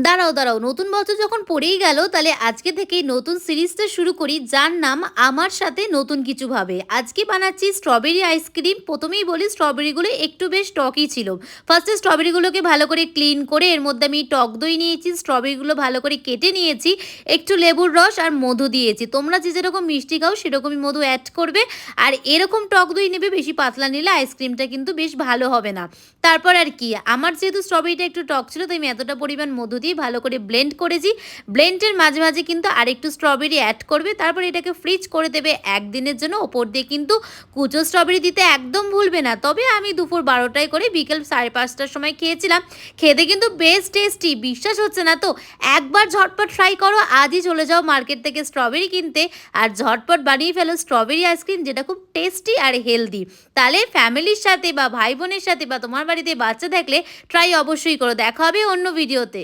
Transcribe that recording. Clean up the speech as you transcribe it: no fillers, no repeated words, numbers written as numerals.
দাঁড়াও, দাঁড়াও। নতুন বছর যখন পড়েই গেল, তাহলে আজকে থেকেই নতুন সিরিজটা শুরু করি, যার নাম আমার সাথে নতুন কিছু ভাবে। আজকে বানাচ্ছি স্ট্রবেরি আইসক্রিম। ১ম এই বলি স্ট্রবেরিগুলো একটু বেশ টকই ছিল। ফার্স্টে স্ট্রবেরিগুলোকে ভালো করে ক্লিন করে এর মধ্যে আমি টক দই নিয়েছি, স্ট্রবেরিগুলো ভালো করে কেটে নিয়েছি, একটু লেবুর রস আর মধু দিয়েছি। তোমরা যে যেরকম মিষ্টি খাও সেরকমই মধু অ্যাড করবে। আর এরকম টক দই নেবে, বেশি পাতলা নিলে আইসক্রিমটা কিন্তু বেশ ভালো হবে না। তারপর আর কি, আমার যেহেতু স্ট্রবেরিটা একটু টক ছিল, তাই আমি এতটা পরিমাণ মধু দিয়ে ভালো করে ব্লেন্ড করেছি। ব্লেন্ডের মাঝে মাঝে কিন্তু আরেকটু স্ট্রবেরি অ্যাড করবে। তারপর এটাকে ফ্রিজ করে দেবে ১ দিনের জন্য। ওপর দিয়ে কিন্তু কুচো স্ট্রবেরি দিতে একদম ভুলবে না। তবে আমি দুপুর ১২টায় করে বিকেল ৫:৩০টার সময় খেয়েছিলাম। খেতে কিন্তু বেশ টেস্টি। বিশ্বাস হচ্ছে না তো? একবার ঝটপট ট্রাই করো। আজই চলে যাও মার্কেট থেকে স্ট্রবেরি কিনতে আর ঝটপট বানিয়ে ফেলো স্ট্রবেরি আইসক্রিম, যেটা খুব টেস্টি আর হেলদি। তাহলে ফ্যামিলির সাথে বা ভাই বোনের সাথে বা তোমার বাড়িতে বাচ্চা থাকলে ট্রাই অবশ্যই করো। দেখা হবে অন্য ভিডিওতে।